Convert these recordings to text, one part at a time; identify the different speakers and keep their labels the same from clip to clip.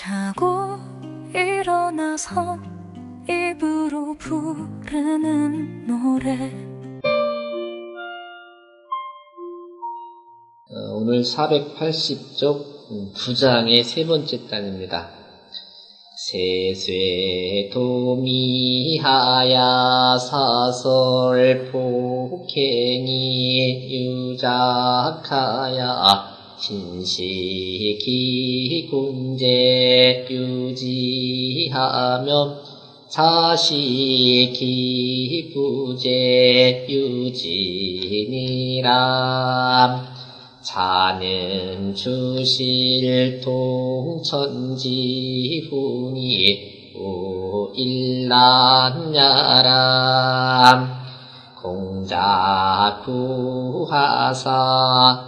Speaker 1: 자고 일어나서 입으로 부르는 노래.
Speaker 2: 오늘 480쪽 9장의 세 번째 단입니다. 세쇠도미하야 사설폭행이 유작하야 신시기군제 유지하며 사시기부제 유지니라. 자는 주실통천지훈이 우일란야람 공자구하사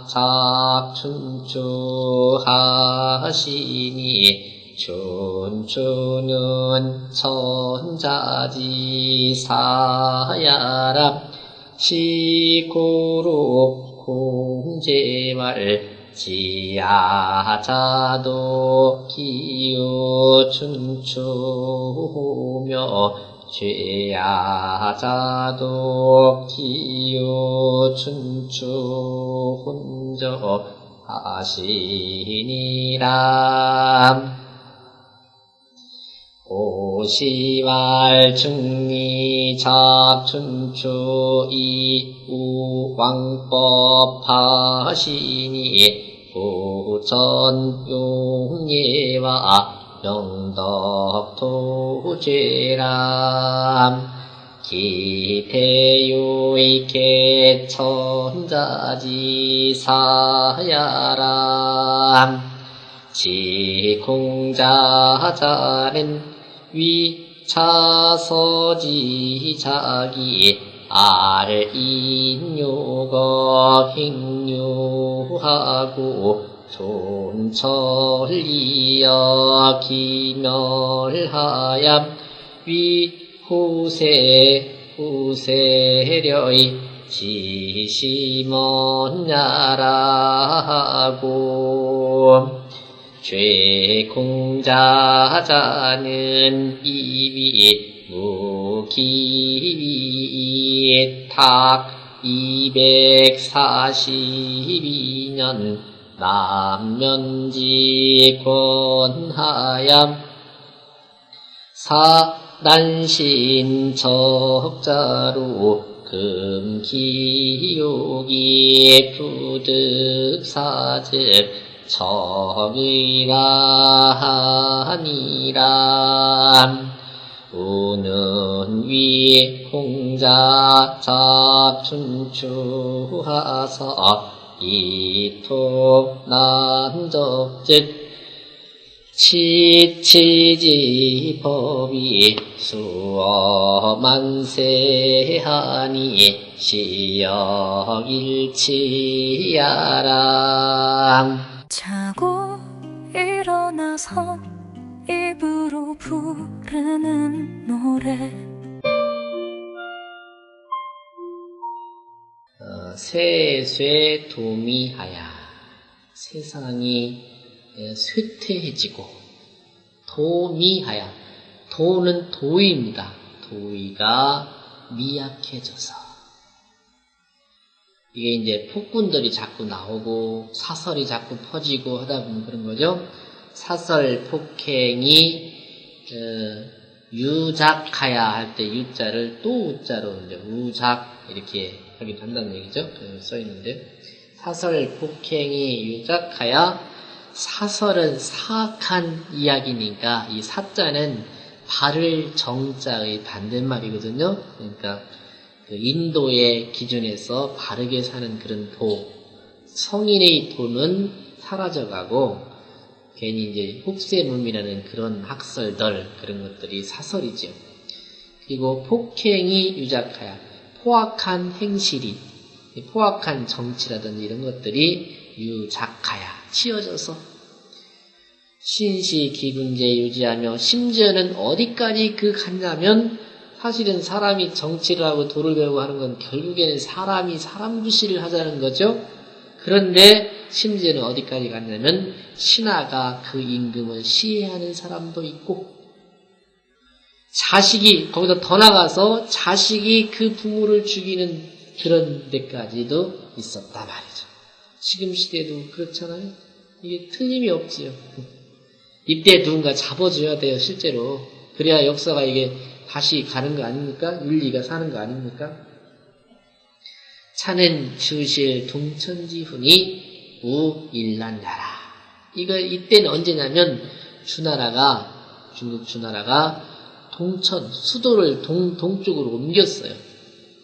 Speaker 2: 작춘추하시니 춘추는 천자지사야람 시고로 공제말 지야자도 기요춘추며 죄야자도 기요춘추 혼저 하시니라. 오시왈 중리 작춘추 이우왕법 하시니 부전 용예와 명덕도죄람 기태요이케 천자지사야람 지공자자는 위차서지자기 알인요거 행유하고 존철리여 기멸하얌 위후세려이 지시먼야라고. 죄공자자는 이윗 무기윗탁 242년 남면지권하얌 사단신 적자로 금기욕이 부득사즉 정이라하니라. 우는 위 공자 작춘추하서 이토 난적즉 치치지법이 수어만세하니 시역일치야람.
Speaker 1: 자고 일어나서 입으로 부르는 노래.
Speaker 2: 세쇠도미하야 세상이 쇠퇴해지고 도미하야 도는 도의입니다. 도의가 미약해져서 이게 이제 폭군들이 자꾸 나오고 사설이 자꾸 퍼지고 하다 보면 그런 거죠. 사설 폭행이 유작하야 할 때 유자를 또 우자로 이제 우작 이렇게 하기도 한다는 얘기죠. 써 있는데 사설 폭행이 유작하야 사설은 사악한 이야기니까 이 사자는 바를 정자의 반대말이거든요. 그러니까 그 인도의 기준에서 바르게 사는 그런 도, 성인의 도는 사라져가고 괜히 이제 혹세무민이라는 그런 학설들 그런 것들이 사설이죠. 그리고 폭행이 유작하야 포악한 행실이 포악한 정치라든지 이런 것들이 유작하야 치어져서 신시기군제 유지하며 심지어는 어디까지 갔냐면 사실은 사람이 정치를 하고 도를 배우고 하는 건 결국에는 사람이 사람 구실을 하자는 거죠. 그런데 심지어는 어디까지 갔냐면 신하가 그 임금을 시해하는 사람도 있고 자식이 거기서 더 나가서 자식이 그 부모를 죽이는 그런 데까지도 있었다 말이죠. 지금 시대도 그렇잖아요. 이게 틀림이 없지요. 이때 누군가 잡아줘야 돼요, 실제로. 그래야 역사가 이게 다시 가는 거 아닙니까? 윤리가 사는 거 아닙니까? 차는 주실 동천지훈이 우일난나라. 이때는 언제냐면 중국 주나라가 동천, 수도를 동쪽으로 옮겼어요.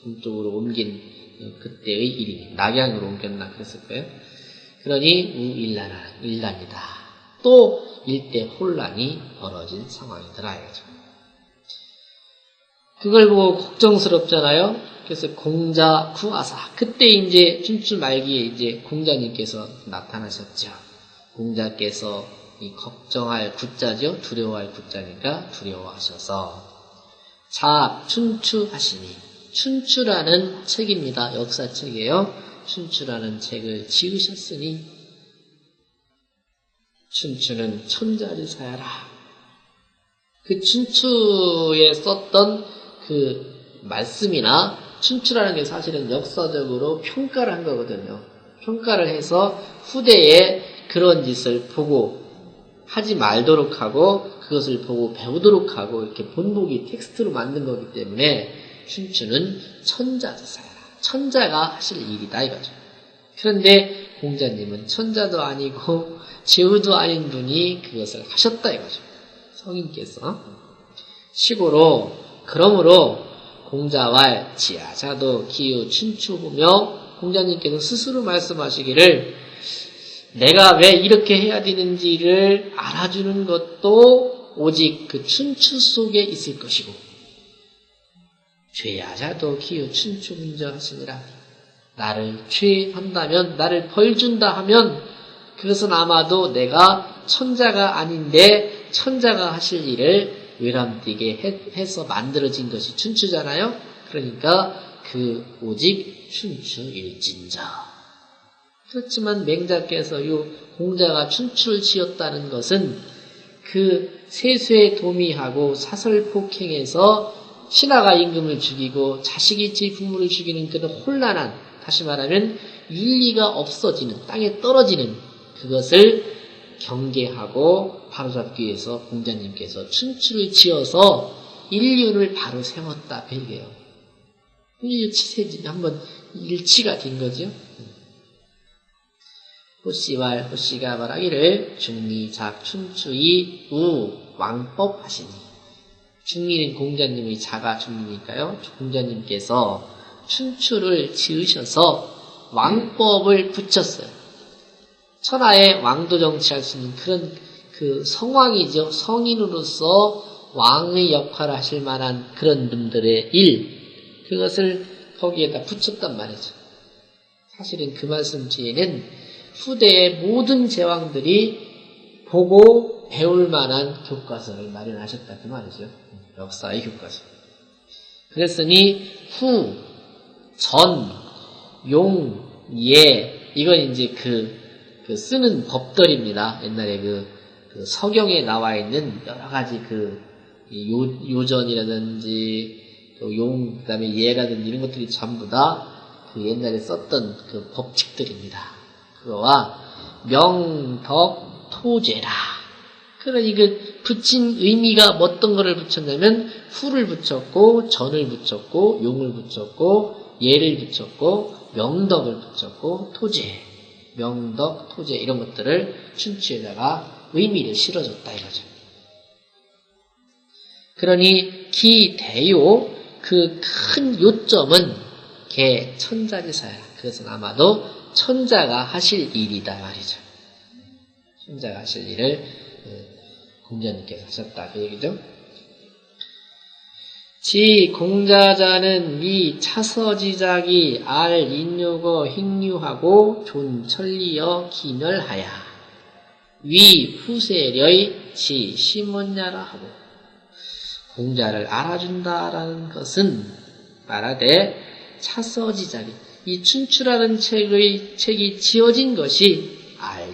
Speaker 2: 동쪽으로 옮긴 그때의 일입니다. 낙양으로 옮겼나 그랬을 거예요. 그러니 일난이다. 또 일대 혼란이 벌어진 상황이더라 이거죠. 그걸 보고 걱정스럽잖아요. 그래서 공자 구하사. 그때 이제 춘추 말기에 이제 공자님께서 나타나셨죠. 공자께서 이 걱정할 구자죠. 두려워할 구자니까 두려워하셔서 자 춘추하시니. 춘추라는 책입니다. 역사책이에요. 춘추라는 책을 지으셨으니 춘추는 천자리사야라. 그 춘추에 썼던 그 말씀이나 춘추라는 게 사실은 역사적으로 평가를 한 거거든요. 평가를 해서 후대에 그런 짓을 보고 하지 말도록 하고 그것을 보고 배우도록 하고 이렇게 본보기 텍스트로 만든 거기 때문에 춘추는 천자지사야라. 천자가 하실 일이다 이거죠. 그런데 공자님은 천자도 아니고 제후도 아닌 분이 그것을 하셨다 이거죠. 성인께서. 그러므로 공자왈 지하자도 기후 춘추후며 공자님께서 스스로 말씀하시기를 내가 왜 이렇게 해야 되는지를 알아주는 것도 오직 그 춘추 속에 있을 것이고 죄하자도 기후 춘추문저 하시니라. 나를 죄한다면 나를 벌준다 하면 그것은 아마도 내가 천자가 아닌데 천자가 하실 일을 외람되게 해서 만들어진 것이 춘추잖아요. 그러니까 그 오직 춘추일진자. 그렇지만 맹자께서 요 공자가 춘추를 지었다는 것은 그 세수에 도미하고 사설폭행에서 신하가 임금을 죽이고 자식이 제 부모를 죽이는 그런 혼란한, 다시 말하면 윤리가 없어지는, 땅에 떨어지는 그것을 경계하고 바로잡기 위해서 공자님께서 춘추를 지어서 인륜을 바로 세웠다 벨게요. 인류 치세지 한번 일치가 된 거죠. 호씨가 말하기를 중리작 춘추이 우 왕법 하시니. 중리는 공자님의 자가 중리니까요. 공자님께서 춘추를 지으셔서 왕법을 붙였어요. 천하의 왕도 정치할 수 있는 그런 그 성왕이죠. 성인으로서 왕의 역할을 하실 만한 그런 분들의 일, 그것을 거기에다 붙였단 말이죠. 사실은 그 말씀 뒤에는 후대의 모든 제왕들이 보고 배울 만한 교과서를 마련하셨다 그 말이죠. 역사의 교과서. 그랬으니 후, 전, 용, 예, 이건 이제 그 쓰는 법들입니다. 옛날에 그 서경에 나와 있는 여러 가지 요전이라든지 또 용, 그 다음에 예라든지 이런 것들이 전부 다 그 옛날에 썼던 그 법칙들입니다. 그거와 명덕 토제라. 그러니 그 붙인 의미가 어떤 거를 붙였냐면 후를 붙였고 전을 붙였고 용을 붙였고 예를 붙였고 명덕을 붙였고 토제, 명덕, 토제 이런 것들을 춘추에다가 의미를 실어줬다 이거죠. 그러니 기대요 그 큰 요점은 개 천자지사야. 그것은 아마도 천자가 하실 일이다 말이죠. 천자가 하실 일을 공자님께서 하셨다 그 얘기죠. 지 공자자는 미 차서지작이 알 인유거 행유하고 존 천리여 기멸하야 위 후세려의 지 심원야라 하고 공자를 알아준다라는 것은 말하되 차서지작이 이 춘추라는 책이 지어진 것이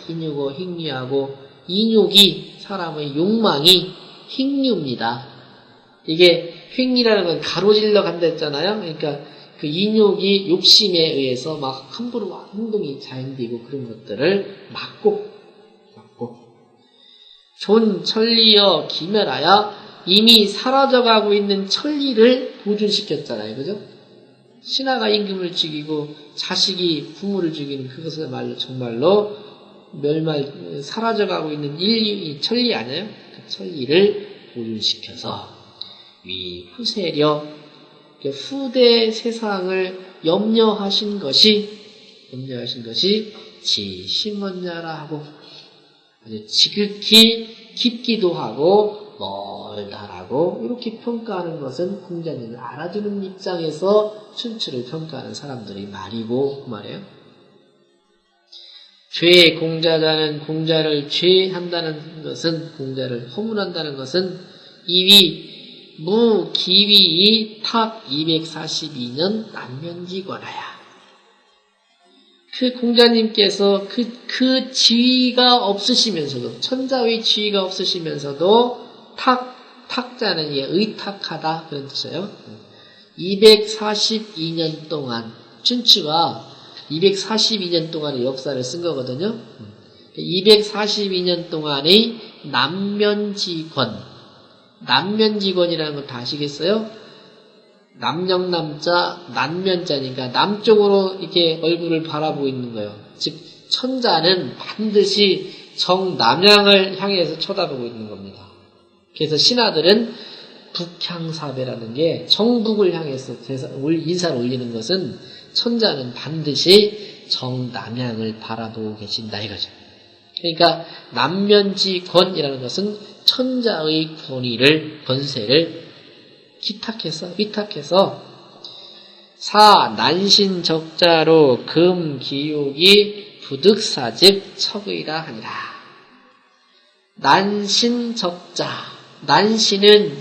Speaker 2: 희뉴고 행유하고 인욕이 사람의 욕망이 행유입니다. 이게 행위라는 건 가로질러 간다 했잖아요. 그러니까 그 인욕이 욕심에 의해서 막 함부로 행동이 자행되고 그런 것들을 막고 존 천리여 기멸하여 이미 사라져가고 있는 천리를 보존시켰잖아요. 그죠? 신하가 임금을 죽이고 자식이 부모를 죽이는 그것을 말로 정말로 사라져가고 있는 인류 천리 아니에요? 그 천리를 보존시켜서 후세려 후대 세상을 염려하신 것이 지심언냐라 하고 아주 지극히 깊기도 하고 멀다라고 이렇게 평가하는 것은 공자님을 알아주는 입장에서 춘추를 평가하는 사람들의 말이고 그 말이에요. 죄 공자자는 공자를 죄한다는 것은 공자를 허물한다는 것은 이위 무기위이 탁 242년 난면지권하야. 그 공자님께서 그 지위가 없으시면서도 천자의 지위가 없으시면서도 탁자는 의탁하다 그런 뜻이에요. 242년 동안 춘추가 242년 동안의 역사를 쓴 거거든요. 242년 동안의 남면지권이라는 걸 다 아시겠어요? 남영남자, 난면자니까 남쪽으로 이렇게 얼굴을 바라보고 있는 거예요. 즉 천자는 반드시 정남향을 향해서 쳐다보고 있는 겁니다. 그래서 신하들은 북향사배라는 게 정북을 향해서 인사를 올리는 것은 천자는 반드시 정남향을 바라보고 계신다 이거죠. 그러니까 남면지권이라는 것은 천자의 권세를 위탁해서 난신적자로 금기욕이 부득사즉 척의라 하니라. 난신은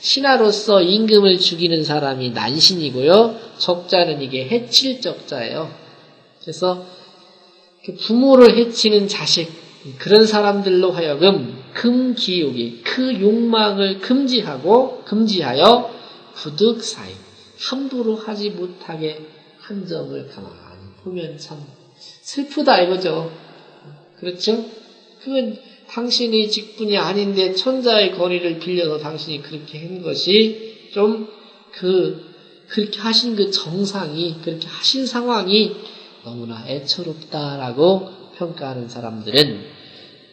Speaker 2: 신하로서 임금을 죽이는 사람이 난신이고요. 적자는 이게 해칠 적자예요. 그래서 부모를 해치는 자식, 그런 사람들로 하여금 금기욕이 그 욕망을 금지하여 부득사이 함부로 하지 못하게 한 점을 가만히 보면 참 슬프다 이거죠. 그렇죠? 그건 당신의 직분이 아닌데 천자의 권위를 빌려서 당신이 그렇게 한 것이 좀 그렇게 하신 그 정상이 그렇게 하신 상황이 너무나 애처롭다라고 평가하는 사람들은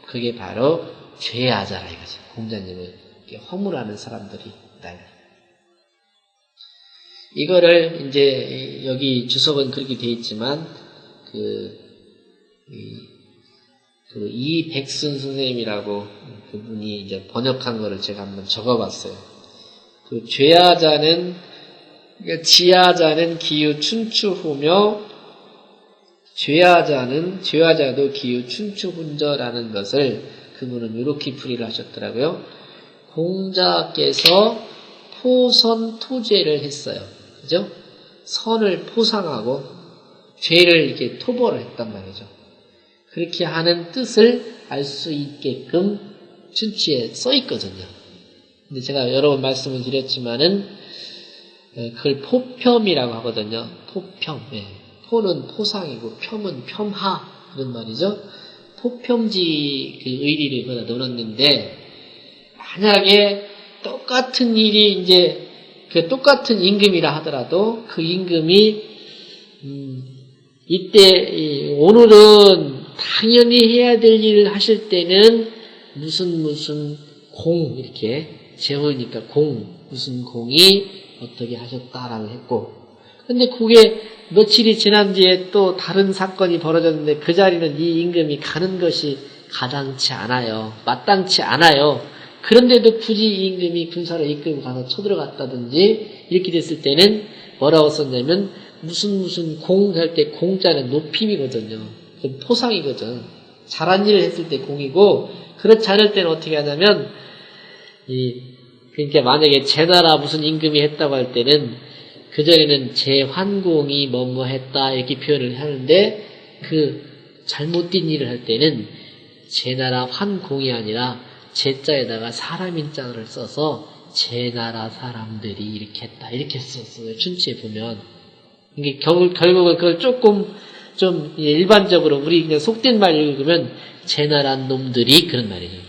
Speaker 2: 그게 바로 죄하자라 이거죠. 공자님을 허물하는 사람들이 있다. 이거를 이제 여기 주석은 그렇게 돼 있지만 이백순 선생님이라고 그분이 이제 번역한 거를 제가 한번 적어봤어요. 그 죄하자는 그러니까 지하자는 기유 춘추후며 죄하자도 기유 춘추훈저라는 것을 그분은 이렇게 풀이를 하셨더라고요. 공자께서 포선토죄를 했어요. 그죠? 선을 포상하고 죄를 이렇게 토벌을 했단 말이죠. 그렇게 하는 뜻을 알 수 있게끔 춘추에 써 있거든요. 근데 제가 여러 번 말씀을 드렸지만은 그걸 포평이라고 하거든요. 포평. 포는 포상이고 폄은 폄하 그런 말이죠. 포평지 그 의리를 거기다 넣었는데 만약에 똑같은 일이 이제 그 똑같은 임금이라 하더라도 그 임금이 이때 오늘은 당연히 해야 될 일을 하실 때는 무슨 공 이렇게 재우니까 무슨 공이 어떻게 하셨다라고 했고 근데 그게 며칠이 지난 뒤에 또 다른 사건이 벌어졌는데 그 자리는 이 임금이 가는 것이 마땅치 않아요. 그런데도 굳이 이 임금이 군사를 이끌고 가서 쳐들어갔다든지 이렇게 됐을 때는 뭐라고 썼냐면 무슨 공 할 때 공자는 높임이거든요. 포상이거든. 잘한 일을 했을 때 공이고 그렇지 않을 때는 어떻게 하냐면 그러니까 만약에 제나라 무슨 임금이 했다고 할 때는 그전에는 제환공이 뭐뭐 했다 이렇게 표현을 하는데 그 잘못된 일을 할 때는 제나라 환공이 아니라 제자에다가 사람인자를 써서 제나라 사람들이 이렇게 했다 이렇게 썼어요. 춘추에 보면 이게 결국은 그걸 조금 좀 일반적으로 우리 그냥 속된 말 읽으면 제나라 놈들이 그런 말이에요.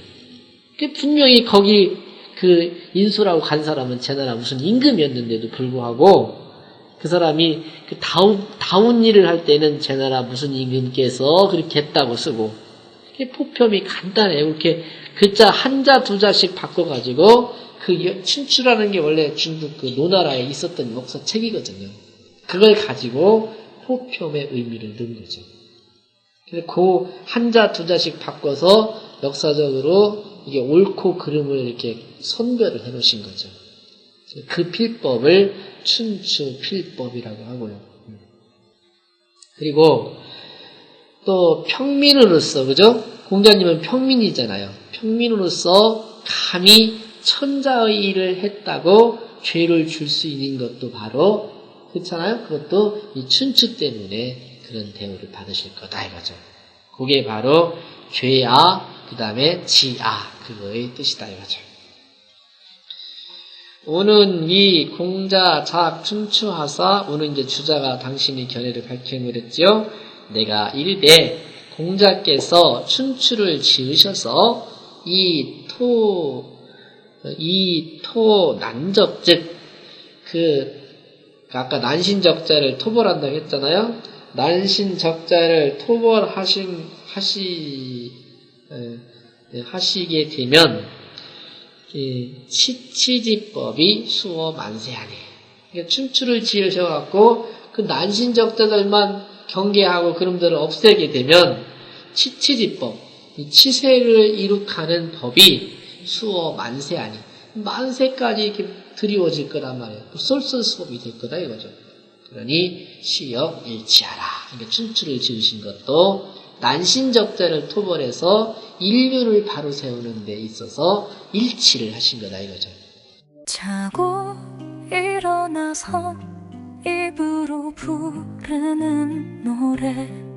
Speaker 2: 분명히 거기 그 인수라고 간 사람은 제나라 무슨 임금이었는데도 불구하고 그 사람이 그 다운 일을 할 때는 제나라 무슨 임금께서 그렇게 했다고 쓰고 포편이 간단해요. 이렇게 글자 한자 두자씩 바꿔가지고 그 춘추라는 게 원래 중국 그 노나라에 있었던 역사책이거든요. 그걸 가지고 포편의 의미를 넣은 거죠. 그래서 그 한자 두자씩 바꿔서 역사적으로 이게 옳고 그름을 이렇게 선별을 해 놓으신 거죠. 그 필법을 춘추 필법이라고 하고요. 그리고 또 평민으로서, 그죠? 공자님은 평민이잖아요. 평민으로서 감히 천자의 일을 했다고 죄를 줄 수 있는 것도 바로, 그렇잖아요? 그것도 이 춘추 때문에 그런 대우를 받으실 거다 이거죠. 그게 바로 죄아, 그 다음에 지아, 그거의 뜻이다 이거죠. 오는 이 공자 자학 춘추하사, 오는 이제 주자가 당신의 견해를 밝혀내렸지요. 내가 이르되 공자께서 춘추를 지으셔서 이 토 난적, 즉 아까 난신적자를 토벌한다고 했잖아요. 난신적자를 하시게 되면 치지법이 수어 만세하네. 그러니까 춘추를 지으셔갖고 그 난신적자들만 경계하고 그놈들을 없애게 되면 치지법, 이 치세를 이룩하는 법이 수어 만세하니 만세까지 이렇게 드리워질 거란 말이에요. 솔선수범이 될 거다 이거죠. 그러니 시역 일치하라. 그러니까 춘추를 지으신 것도 난신적자를 토벌해서 인류를 바로 세우는 데 있어서 일치를 하신 거다 이거죠.
Speaker 1: 자고 일어나서 입으로 부르는 노래